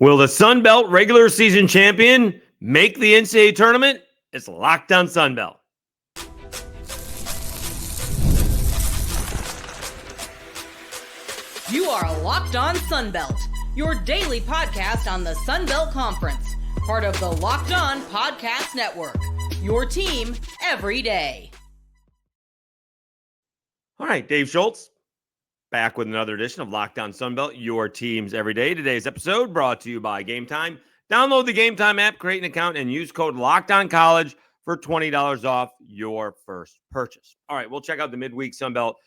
Will the Sun Belt regular season champion make the NCAA tournament? It's Locked On Sun Belt. You are Locked On Sun Belt, your daily podcast on the Sun Belt Conference, part of the Locked On Podcast Network, your team every day. All right, Dave Schultz, back with another edition of Locked On Sun Belt, your teams every day. Today's episode brought to you by Game Time. Download the Game Time app, create an account, and use code LOCKEDONCollege for $20 off your first purchase. All right, we'll check out the midweek Sun Belt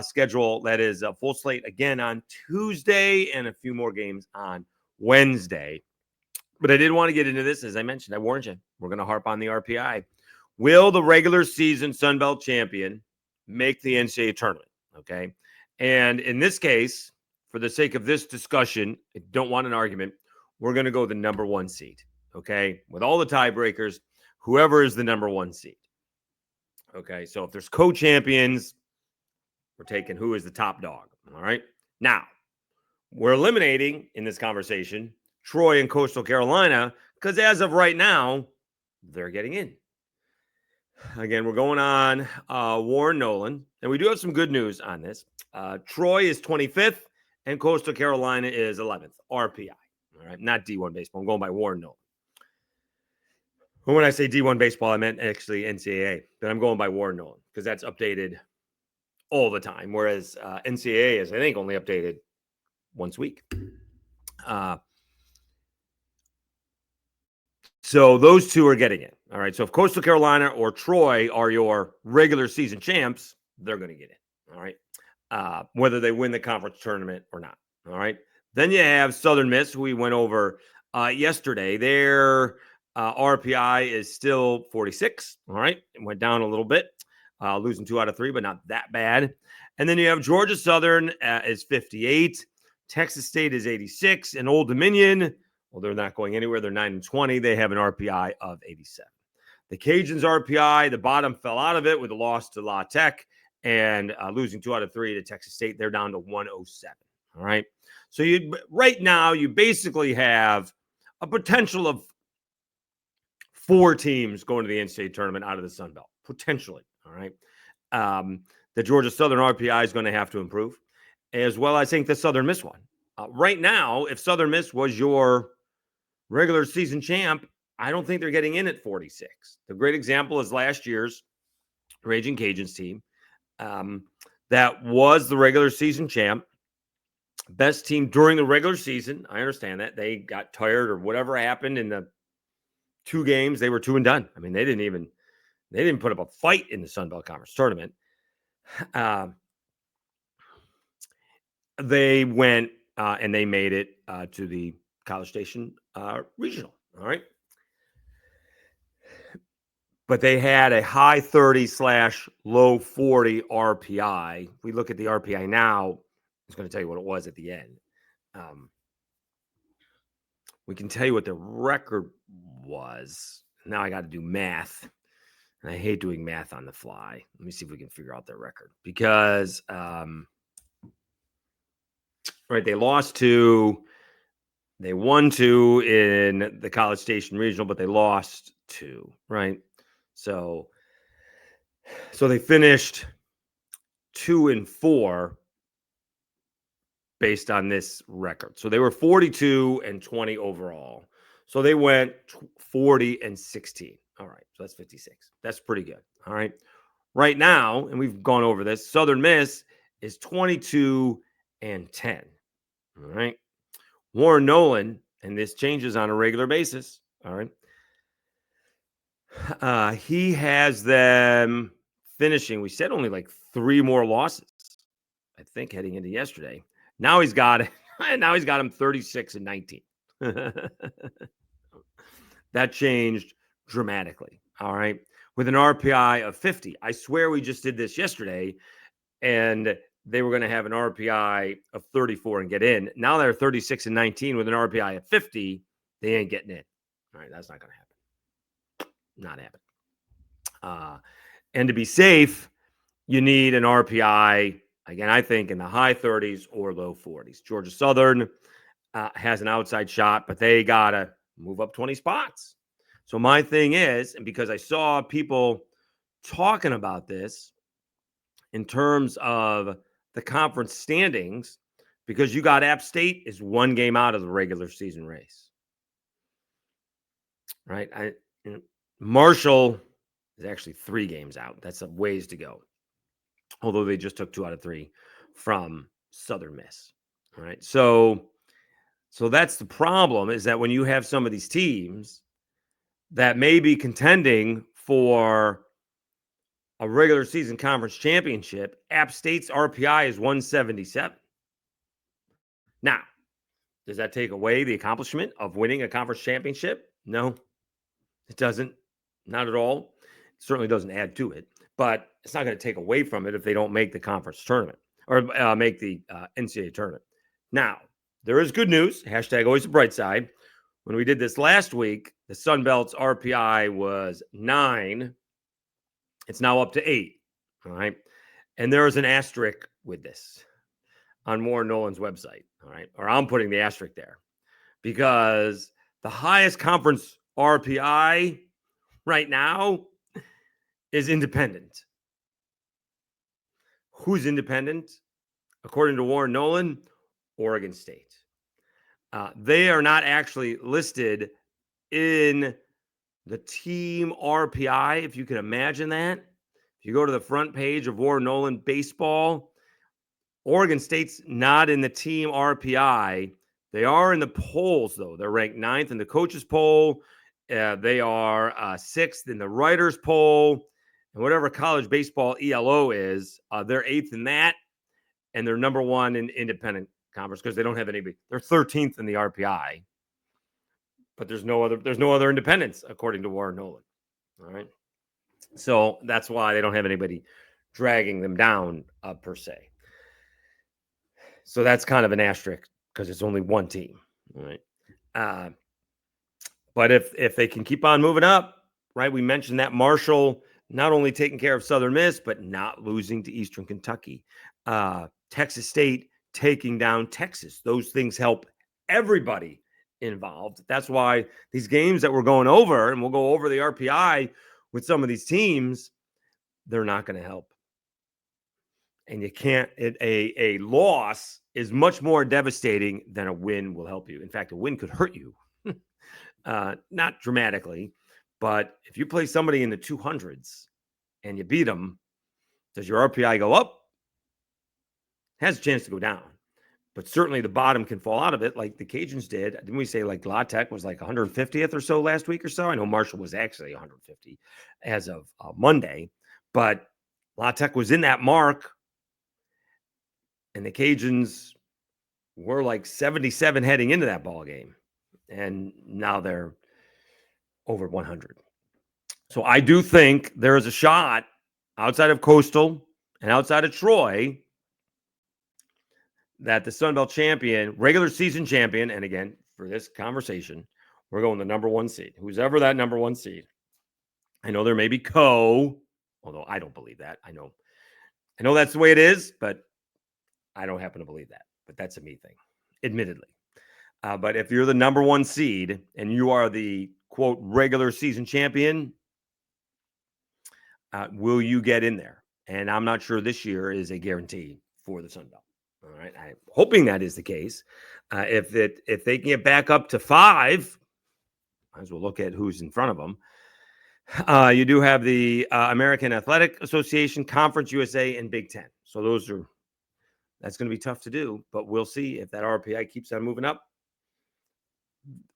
schedule. That is a full slate again on Tuesday and a few more games on Wednesday. But I did want to get into this. As I mentioned, I warned you, we're going to harp on the RPI. Will the regular season Sun Belt champion make the NCAA tournament? Okay. And in this case, for the sake of this discussion, I don't want an argument. We're going to go the number one seed. Okay. With all the tiebreakers, whoever is the number one seed. Okay. So if there's co-champions, we're taking who is the top dog. All right. Now, we're eliminating in this conversation Troy and Coastal Carolina because as of right now, they're getting in. Again, we're going on Warren Nolan, and we do have some good news on this. Troy is 25th, and Coastal Carolina is 11th, RPI. All right, not D1 baseball. I'm going by Warren Nolan. When I say D1 baseball, I meant actually NCAA, but I'm going by Warren Nolan because that's updated all the time, whereas NCAA is, I think, only updated once a week. So those two are getting it. All right. So if Coastal Carolina or Troy are your regular season champs, they're going to get it. All right. Whether they win the conference tournament or not. All right. Then you have Southern Miss, who we went over yesterday. Their RPI is still 46. All right. It went down a little bit, losing 2 out of 3, but not that bad. And then you have Georgia Southern is 58. Texas State is 86. And Old Dominion, well, they're not going anywhere. They're 9-20. They have an RPI of 87. The Cajuns' RPI, the bottom fell out of it with a loss to La Tech and losing 2 out of 3 to Texas State. They're down to 107. All right. So right now, you basically have a potential of 4 teams going to the NCAA tournament out of the Sun Belt, potentially. All right. The Georgia Southern RPI is going to have to improve, as well. I think the Southern Miss one. Right now, if Southern Miss was your regular season champ, I don't think they're getting in at 46. The great example is last year's Raging Cajuns team. That was the regular season champ. Best team during the regular season. I understand that. They got tired or whatever happened in the 2 games. They were 2 and done. I mean, they didn't put up a fight in the Sun Belt Conference tournament. They went and they made it to the College Station Regional. All right. But they had a high 30/low 40 RPI. If we look at the RPI now, it's going to tell you what it was at the end. We can tell you what the record was. Now I got to do math. And I hate doing math on the fly. Let me see if we can figure out their record. Because, right, they lost 2. They won 2 in the College Station Regional, but they lost 2, right? So they finished 2-4 based on this record. So they were 42-20 overall. So they went 40-16. All right. So that's 56. That's pretty good. All right. Right now, and we've gone over this, Southern Miss is 22-10. All right. Warren Nolan, and this changes on a regular basis. All right. He has them finishing, we said only like 3 more losses, I think, heading into yesterday. Now he's got him 36-19. That changed dramatically. All right. With an RPI of 50. I swear we just did this yesterday, and they were going to have an RPI of 34 and get in. Now they're 36-19 with an RPI of 50. They ain't getting in. All right. That's not going to happen. Not happening. And to be safe, you need an RPI, again, I think in the high 30s or low 40s. Georgia Southern, has an outside shot, but they got to move up 20 spots. So my thing is, and because I saw people talking about this in terms of the conference standings, because you got App State is one game out of the regular season race, right? Marshall is actually 3 games out. That's a ways to go, although they just took 2 out of 3 from Southern Miss. All right, so that's the problem, is that when you have some of these teams that may be contending for a regular season conference championship, App State's RPI is 177. Now, does that take away the accomplishment of winning a conference championship? No, it doesn't. Not at all. It certainly doesn't add to it, but it's not going to take away from it if they don't make the conference tournament or make the NCAA tournament. Now, there is good news. Hashtag always the bright side. When we did this last week, the Sun Belt's RPI was 9. It's now up to 8. All right. And there is an asterisk with this on Warren Nolan's website. All right. Or I'm putting the asterisk there because the highest conference RPI right now is Independent. Who's Independent? According to Warren Nolan, Oregon State. They are not actually listed in the team RPI, if you can imagine that. If you go to the front page of Warren Nolan Baseball, Oregon State's not in the team RPI. They are in the polls, though. They're ranked 9th in the coaches poll. They are 6th in the writers poll. And whatever college baseball ELO is, they're 8th in that. And they're number 1 in independent conference because they don't have anybody. They're 13th in the RPI. But there's no other independents, according to Warren Nolan. All right. So that's why they don't have anybody dragging them down per se. So that's kind of an asterisk because it's only one team. All right. But if they can keep on moving up, right? We mentioned that Marshall not only taking care of Southern Miss, but not losing to Eastern Kentucky. Texas State taking down Texas. Those things help everybody involved. That's why these games that we're going over, and we'll go over the RPI with some of these teams, they're not going to help. And you can't, a loss is much more devastating than a win will help you. In fact, a win could hurt you. Not dramatically, but if you play somebody in the 200s and you beat them, does your RPI go up? Has a chance to go down. But certainly the bottom can fall out of it like the Cajuns did. Didn't we say like La Tech was like 150th or so last week or so? I know Marshall was actually 150 as of Monday, but La Tech was in that mark. And the Cajuns were like 77 heading into that ball game. And now they're over 100. So I do think there is a shot outside of Coastal and outside of Troy that the Sun Belt champion, regular season champion, and again, for this conversation, we're going the number 1 seed. Who's ever that number 1 seed. I know there may be although I don't believe that. I know that's the way it is, but I don't happen to believe that. But that's a me thing, admittedly. But if you're the number 1 seed and you are the, quote, regular season champion, will you get in there? And I'm not sure this year is a guarantee for the Sun Belt. All right. I'm hoping that is the case. If they can get back up to 5, might as well look at who's in front of them. You do have the American Athletic Association, Conference USA, and Big Ten. So that's going to be tough to do, but we'll see if that RPI keeps on moving up.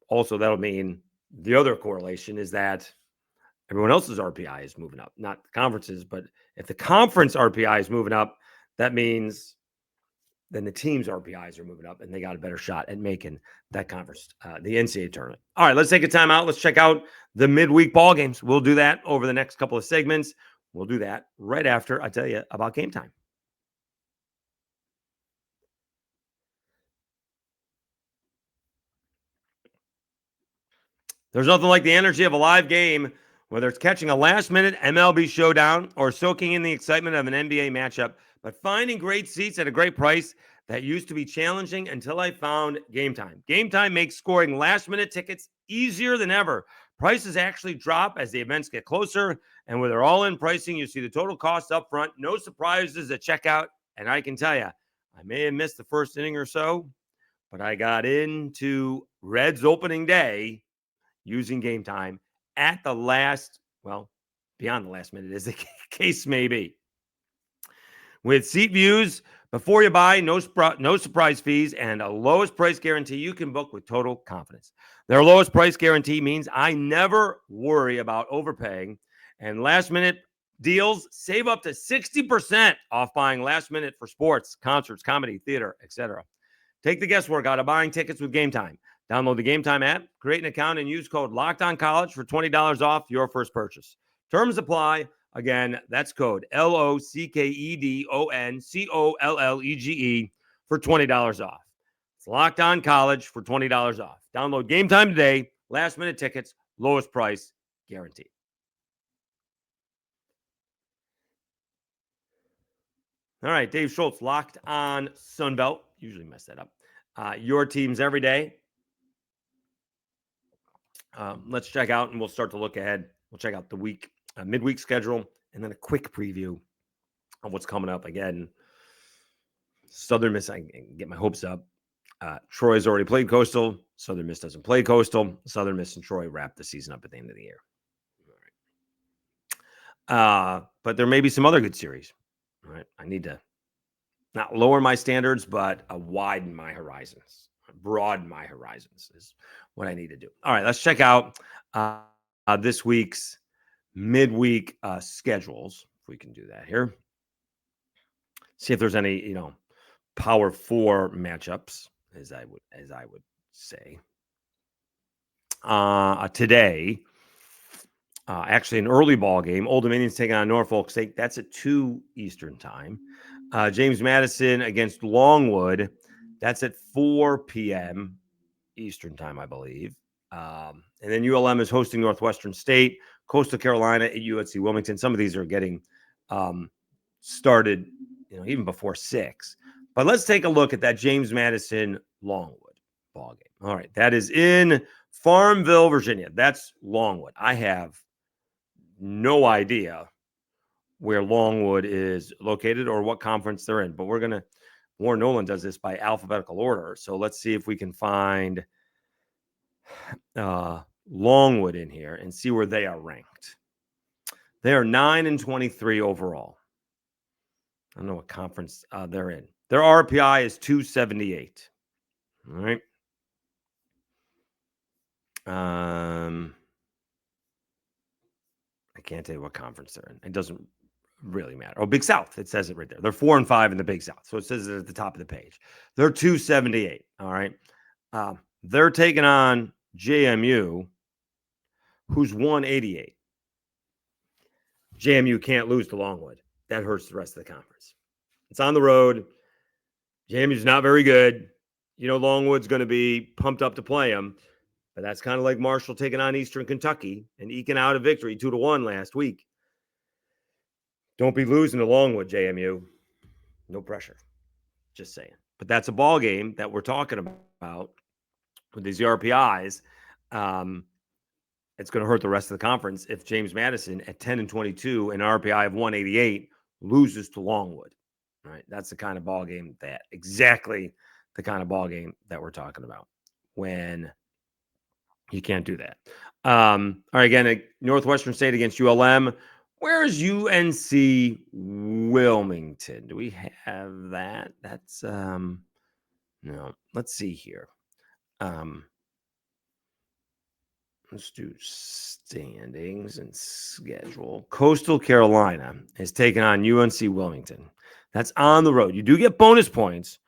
Also, that'll mean the other correlation is that everyone else's RPI is moving up, not the conferences, but if the conference RPI is moving up, that means then the team's RPIs are moving up and they got a better shot at making that conference, the NCAA tournament. All right, let's take a time out. Let's check out the midweek ball games. We'll do that over the next couple of segments. We'll do that right after I tell you about Game Time. There's nothing like the energy of a live game, whether it's catching a last-minute MLB showdown or soaking in the excitement of an NBA matchup. But finding great seats at a great price, that used to be challenging until I found Game Time. Game Time makes scoring last-minute tickets easier than ever. Prices actually drop as the events get closer, and with their all-in pricing, you see the total cost up front, no surprises at checkout, and I can tell you, I may have missed the first inning or so, but I got into Reds opening day using Game Time at the last, well, beyond the last minute, as the case may be. With seat views, before you buy, no surprise fees, and a lowest price guarantee, you can book with total confidence. Their lowest price guarantee means I never worry about overpaying, and last-minute deals save up to 60% off buying last minute for sports, concerts, comedy, theater, etc. Take the guesswork out of buying tickets with Game Time. Download the Game Time app, create an account, and use code LOCKEDONCollege for $20 off your first purchase. Terms apply. Again, that's code LOCKEDONCOLLEGE for $20 off. It's Locked On College for $20 off. Download Game Time today. Last minute tickets, lowest price guaranteed. All right, Dave Schultz, Locked On Sunbelt. Usually mess that up. Your teams every day. Let's check out, and we'll start to look ahead. We'll check out the week, midweek schedule, and then a quick preview of what's coming up. Again, Southern Miss, I can get my hopes up. Troy's already played Coastal. Southern Miss doesn't play Coastal. Southern Miss and Troy wrap the season up at the end of the year. All right. But there may be some other good series. All right. I need to not lower my standards, but widen my horizons. Broaden my horizons is what I need to do. All right, let's check out this week's midweek schedules. If we can do that here. See if there's any, Power 4 matchups, as I would say. Today, actually an early ball game. Old Dominion's taking on Norfolk State. That's at 2 Eastern time. James Madison against Longwood. That's at 4 p.m. Eastern time, I believe. And then ULM is hosting Northwestern State, Coastal Carolina at UNC Wilmington. Some of these are getting started, even before 6. But let's take a look at that James Madison Longwood ball game. All right, that is in Farmville, Virginia. That's Longwood. I have no idea where Longwood is located or what conference they're in, but Warren Nolan does this by alphabetical order. So let's see if we can find Longwood in here and see where they are ranked. They are 9-23 overall. I don't know what conference they're in. Their RPI is 278. All right. I can't tell you what conference they're in. It doesn't really matter. Oh, Big South. It says it right there. They're 4-5 in the Big South. So it says it at the top of the page. They're 278. All right. They're taking on JMU, who's 188. JMU can't lose to Longwood. That hurts the rest of the conference. It's on the road. JMU's not very good. Longwood's going to be pumped up to play them. But that's kind of like Marshall taking on Eastern Kentucky and eking out a victory 2-1 last week. Don't be losing to Longwood, JMU. No pressure. Just saying. But that's a ball game that we're talking about with these RPIs. It's going to hurt the rest of the conference if James Madison at 10-22 and RPI of 188 loses to Longwood. All right, that's the kind of ball game exactly the kind of ball game that we're talking about when you can't do that. All right, again, Northwestern State against ULM. Where is UNC Wilmington? Do we have that? That's no. Let's see here. Let's do standings and schedule. Coastal Carolina is taking on UNC Wilmington. That's on the road. You do get bonus points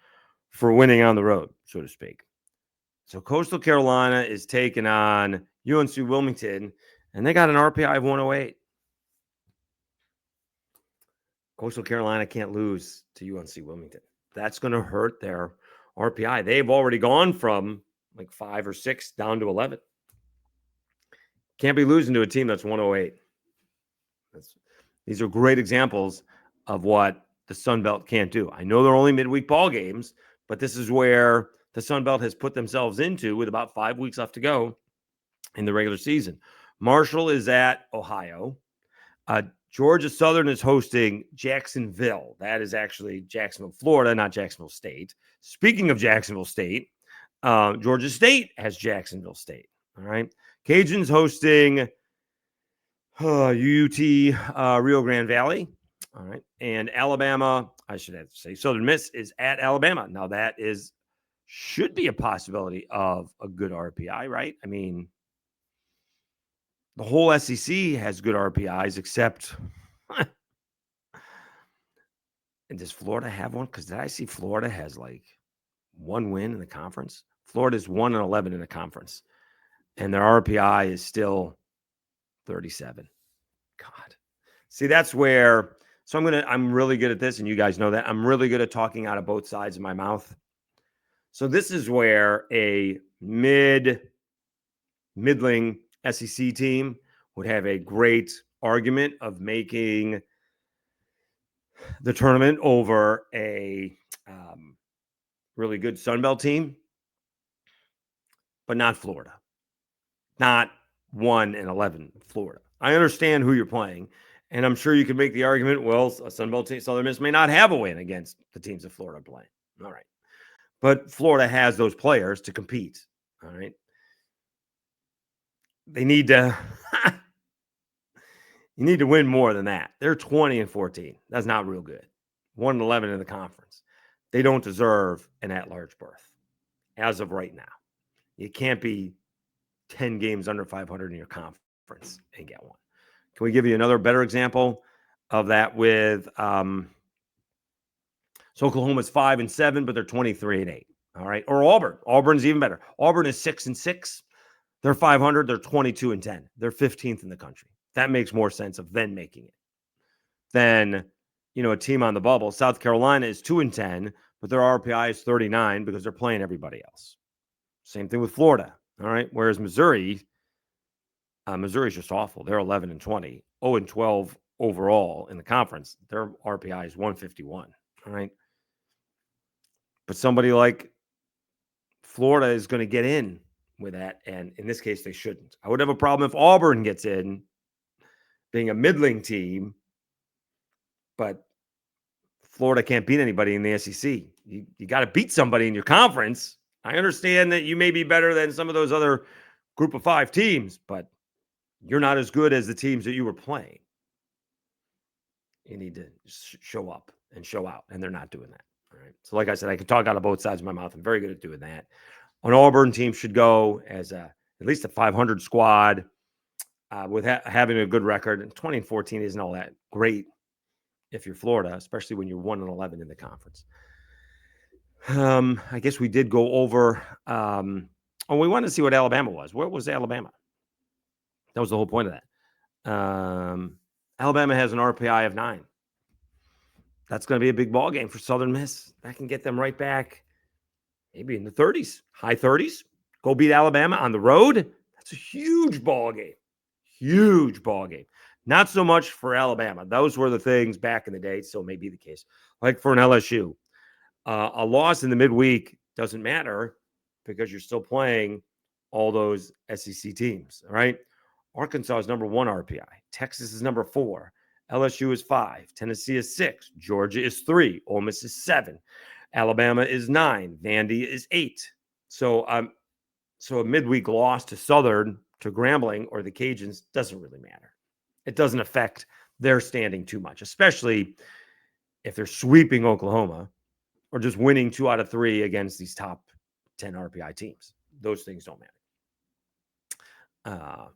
for winning on the road, so to speak. So Coastal Carolina is taking on UNC Wilmington, and they got an RPI of 108. Coastal Carolina can't lose to UNC Wilmington. That's going to hurt their RPI. They've already gone from like 5 or 6 down to 11. Can't be losing to a team that's 108. These are great examples of what the Sun Belt can't do. I know they're only midweek ball games, but this is where the Sun Belt has put themselves into with about 5 weeks left to go in the regular season. Marshall is at Ohio. Georgia Southern is hosting Jacksonville. That is actually Jacksonville, Florida, not Jacksonville State. Speaking of Jacksonville State, Georgia State has Jacksonville State. All right. Cajuns hosting UT Rio Grande Valley. All right. And Alabama, I should have to say, Southern Miss is at Alabama. Now, that should be a possibility of a good RPI, right? I mean, the whole SEC has good RPIs, except and does Florida have one? Because did I see Florida has like one win in the conference? Florida's 1-11 in the conference, and their RPI is still 37. God, see, that's where. So I'm really good at this, and you guys know that I'm really good at talking out of both sides of my mouth. So this is where a middling SEC team would have a great argument of making the tournament over a really good Sun Belt team, but not Florida. Not 1-11 Florida. I understand who you're playing, and I'm sure you can make the argument, well, a Sun Belt team, Southern Miss may not have a win against the teams that Florida are playing. All right. But Florida has those players to compete. All right. They need to you need to win more than that. They're 20-14. That's not real good. 1-11 in the conference. They don't deserve an at-large berth as of right now. You can't be 10 games under 500 in your conference and get one. Can we give you another better example of that with so Oklahoma's 5-7, but they're 23-8. All right. Or Auburn. Auburn's even better. Auburn is 6-6. They're 500. They're 22-10. They're 15th in the country. That makes more sense of them making it than, a team on the bubble. South Carolina is 2-10, but their RPI is 39 because they're playing everybody else. Same thing with Florida. All right. Whereas Missouri's just awful. They're 11-20, 0-12 overall in the conference. Their RPI is 151. All right. But somebody like Florida is going to get in with that. And in this case, they shouldn't. I would have a problem if Auburn gets in, being a middling team, but Florida can't beat anybody in the SEC. You got to beat somebody in your conference. I understand that you may be better than some of those other group of 5 teams, but you're not as good as the teams that you were playing. You need to show up and show out, and they're not doing that. All right. So like I said, I can talk out of both sides of my mouth. I'm very good at doing that. An Auburn team should go as at least a 500 squad with having a good record. And 20-14 isn't all that great if you're Florida, especially when you're 1-11 in the conference. I guess we did go over. We wanted to see what Alabama was. What was Alabama? That was the whole point of that. Alabama has an RPI of 9. That's going to be a big ball game for Southern Miss. That can get them right back, maybe in the 30s, high 30s. Go beat Alabama on the road. That's a huge ball game. Huge ball game. Not so much for Alabama. Those were the things back in the day. So may be the case. Like for an LSU, a loss in the midweek doesn't matter because you're still playing all those SEC teams. All right. Arkansas is number 1 RPI. Texas is number 4. LSU is 5. Tennessee is 6. Georgia is 3. Ole Miss is 7. Alabama is 9. Vandy is 8. So a midweek loss to Southern, to Grambling, or the Cajuns doesn't really matter. It doesn't affect their standing too much, especially if they're sweeping Oklahoma or just winning 2 out of 3 against these top 10 RPI teams. Those things don't matter.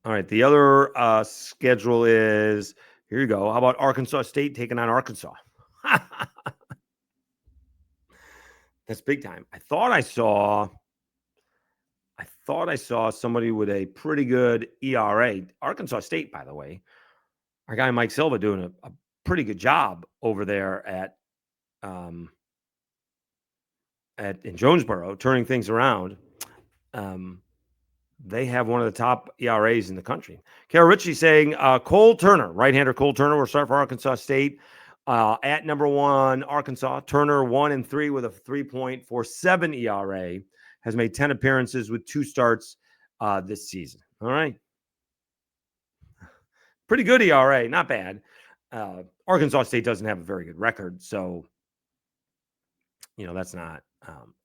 All right. The other schedule is, here you go. How about Arkansas State taking on Arkansas? That's big time. I thought I saw somebody with a pretty good ERA. Arkansas State, by the way, our guy Mike Silva doing a pretty good job over there in Jonesboro, turning things around. They have one of the top ERAs in the country. Carol Ritchie saying Cole Turner, right-hander Cole Turner will start for Arkansas State. At number 1, Arkansas. Turner 1-3 with a 3.47 ERA. Has made 10 appearances with 2 starts this season. All right. Pretty good ERA. Not bad. Arkansas State doesn't have a very good record. So, that's not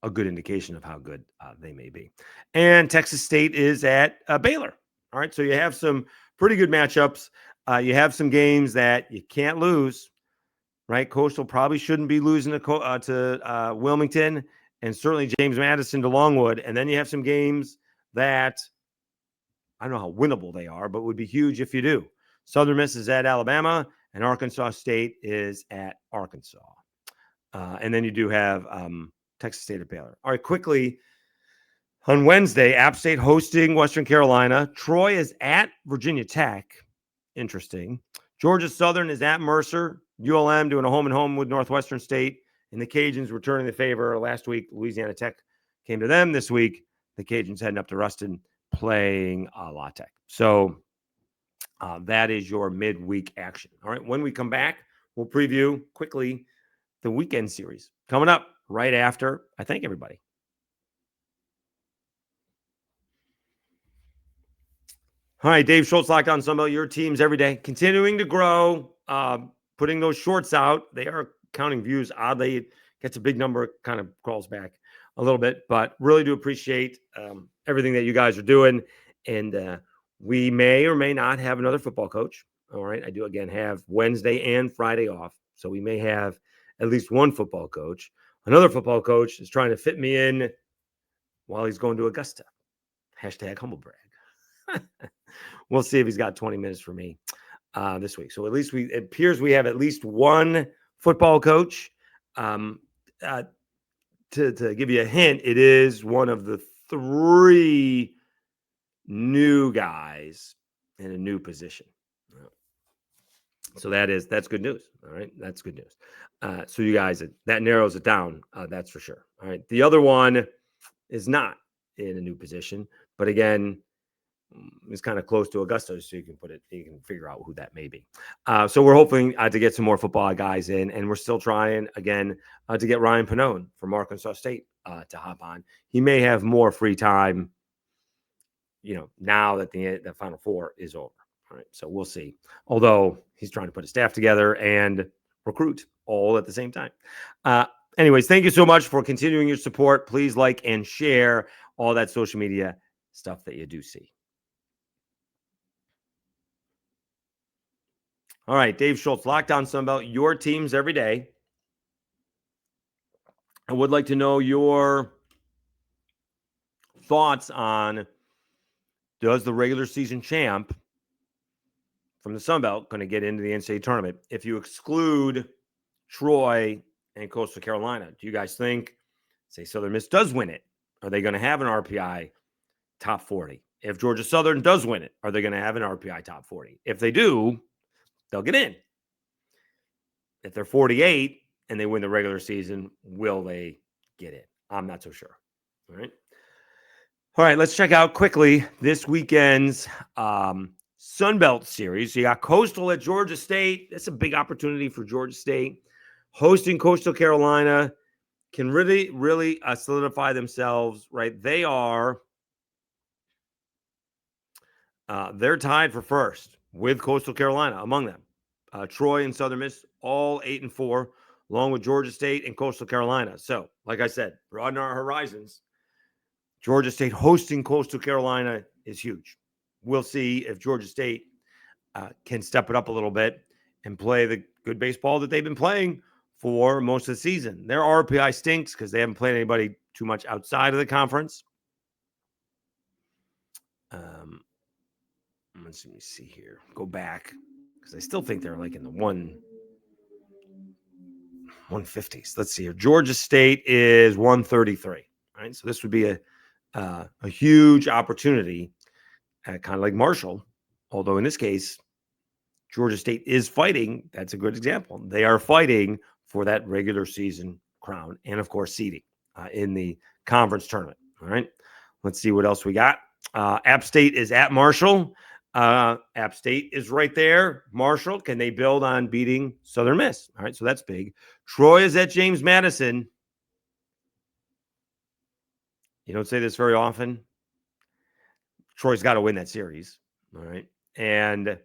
a good indication of how good they may be. And Texas State is at Baylor. All right. So you have some pretty good matchups. You have some games that you can't lose. Right, Coastal probably shouldn't be losing to Wilmington, and certainly James Madison to Longwood. And then you have some games that I don't know how winnable they are, but would be huge if you do. Southern Miss is at Alabama, and Arkansas State is at Arkansas. And then you do have Texas State at Baylor. All right, quickly, on Wednesday, App State hosting Western Carolina. Troy is at Virginia Tech. Interesting. Georgia Southern is at Mercer. ULM doing a home-and-home with Northwestern State. And the Cajuns returning the favor. Last week, Louisiana Tech came to them. This week, the Cajuns heading up to Ruston playing La Tech. So that is your midweek action. All right, when we come back, we'll preview quickly the weekend series coming up right after I thank everybody. All right, Dave Schultz, Locked On Sunbelt, your teams every day, continuing to grow, putting those shorts out. They are counting views. Oddly, it gets a big number, kind of crawls back a little bit, but really do appreciate everything that you guys are doing. And we may or may not have another football coach. All right, I do, again, have Wednesday and Friday off. So we may have at least one football coach. Another football coach is trying to fit me in while he's going to Augusta. Hashtag humble brag. We'll see if he's got 20 minutes for me this week. So at least it appears we have at least one football coach. To give you a hint, it is one of the 3 new guys in a new position. So that's good news. All right. That's good news. So you guys, that narrows it down. That's for sure. All right. The other one is not in a new position, but again, is kind of close to Augusta, so you can figure out who that may be. So we're hoping to get some more football guys in, and we're still trying again to get Ryan Pannone from Arkansas State to hop on. He may have more free time, now that the Final Four is over. All right, so we'll see. Although he's trying to put a staff together and recruit all at the same time. Anyways, thank you so much for continuing your support. Please like and share all that social media stuff that you do see. All right, Dave Schultz, Locked On Sunbelt, your teams every day. I would like to know your thoughts on, does the regular season champ from the Sunbelt going to get into the NCAA tournament? If you exclude Troy and Coastal Carolina, do you guys think, say Southern Miss does win it, are they going to have an RPI top 40? If Georgia Southern does win it, are they going to have an RPI top 40? If they do, they'll get in. If they're 48 and they win the regular season, will they get in? I'm not so sure. All right, let's check out quickly this weekend's Sunbelt series. You got Coastal at Georgia State. That's a big opportunity for Georgia State. Hosting Coastal Carolina can really, really solidify themselves, right? They're tied for first with Coastal Carolina among them. Troy and Southern Miss, all 8-4, along with Georgia State and Coastal Carolina. So, like I said, broaden our horizons. Georgia State hosting Coastal Carolina is huge. We'll see if Georgia State can step it up a little bit and play the good baseball that they've been playing for most of the season. Their RPI stinks because they haven't played anybody too much outside of the conference. Let me see here. Go back, because I still think they're like in the 150s. Let's see here. Georgia State is 133. Right, so this would be a huge opportunity, kind of like Marshall. Although in this case, Georgia State is fighting. That's a good example. They are fighting for that regular season crown and, of course, seeding in the conference tournament. All right, let's see what else we got. App State is at Marshall. App State is right there. Marshall, can they build on beating Southern Miss? All right, so that's big. Troy is at James Madison. You don't say this very often. Troy's got to win that series. All right. And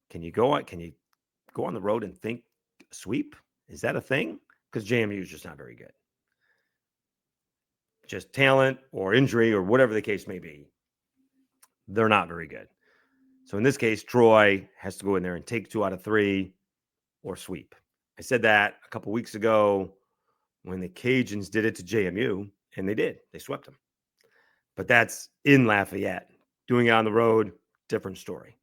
can you go on the road and think sweep? Is that a thing? Because JMU is just not very good. Just talent or injury or whatever the case may be. They're not very good. So in this case, Troy has to go in there and take 2 out of 3 or sweep. I said that a couple weeks ago when the Cajuns did it to JMU, and they did. They swept them. But that's in Lafayette. Doing it on the road, different story.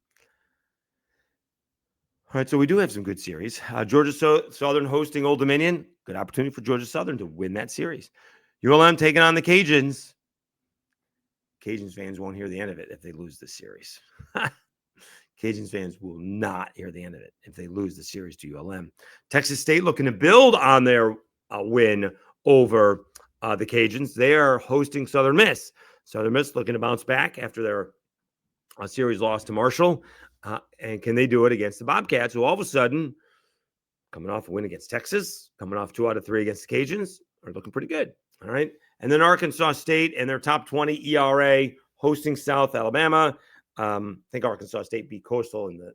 All right, so we do have some good series. Georgia Southern hosting Old Dominion. Good opportunity for Georgia Southern to win that series. ULM taking on the Cajuns. Cajuns fans won't hear the end of it if they lose this series. Cajuns fans will not hear the end of it if they lose the series to ULM. Texas State looking to build on their win over the Cajuns. They are hosting Southern Miss. Southern Miss looking to bounce back after their series loss to Marshall. And can they do it against the Bobcats, who all of a sudden, coming off a win against Texas, coming off 2 out of 3 against the Cajuns, are looking pretty good. All right. And then Arkansas State and their top 20 ERA hosting South Alabama. I think Arkansas State beat Coastal in the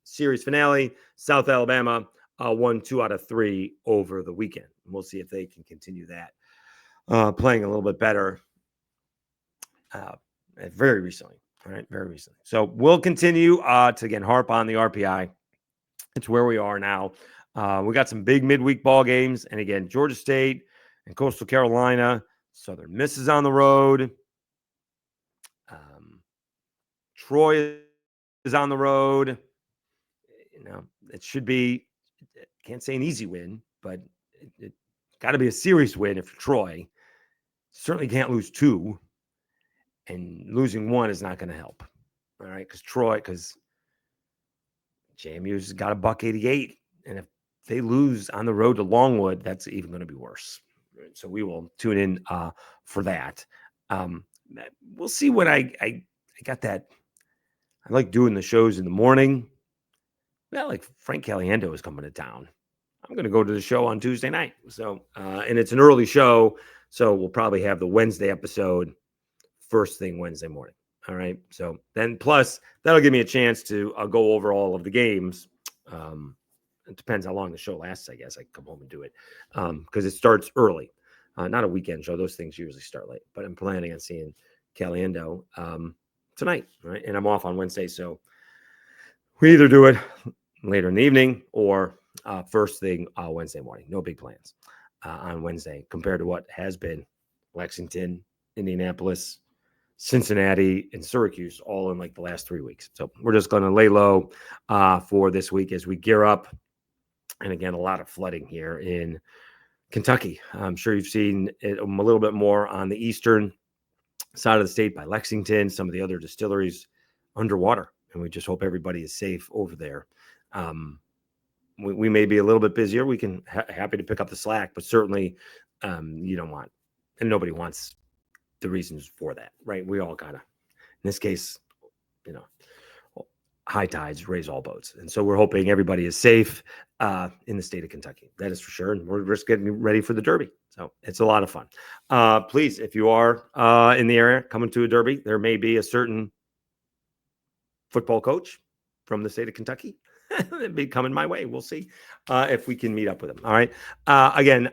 series finale. South Alabama won 2 out of 3 over the weekend. We'll see if they can continue that, playing a little bit better very recently. All right, very recently. So we'll continue to, again, harp on the RPI. It's where we are now. We got some big midweek ball games. And again, Georgia State and Coastal Carolina. Southern Miss is on the road. Troy is on the road. You know, it should be, can't say an easy win, but it got to be a serious win if you're Troy. Certainly can't lose 2. And losing 1 is not going to help. All right. Because JMU's got a $1.88. And if they lose on the road to Longwood, that's even going to be worse. So we will tune in for that. We'll see what I got that. I like doing the shows in the morning. Well, like Frank Caliendo is coming to town. I'm going to go to the show on Tuesday night. So, and it's an early show. So we'll probably have the Wednesday episode first thing Wednesday morning. All right. So then plus that'll give me a chance to go over all of the games. It depends how long the show lasts. I guess I can come home and do it because it starts early, not a weekend show. Those things usually start late, but I'm planning on seeing Caliendo tonight. Right. And I'm off on Wednesday. So we either do it later in the evening or first thing Wednesday morning. No big plans on Wednesday compared to what has been Lexington, Indianapolis, Cincinnati, and Syracuse all in like the last 3 weeks. So we're just going to lay low for this week as we gear up. And again, a lot of flooding here in Kentucky. I'm sure you've seen it a little bit more on the eastern side of the state by Lexington, some of the other distilleries underwater. And we just hope everybody is safe over there. We may be a little bit busier. We can happy to pick up the slack, but certainly you don't want, and nobody wants the reasons for that, right? We all gotta, in this case, you know, high tides raise all boats. And so we're hoping everybody is safe in the state of Kentucky. That is for sure. And we're just getting ready for the Derby. So it's a lot of fun. Please, if you are in the area coming to a Derby, there may be a certain football coach from the state of Kentucky be coming my way. We'll see if we can meet up with him. All right. Again,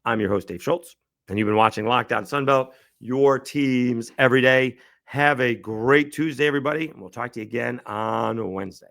I'm your host, Dave Schultz, and you've been watching Locked On Sunbelt, your teams every day. Have a great Tuesday, everybody. And we'll talk to you again on Wednesday.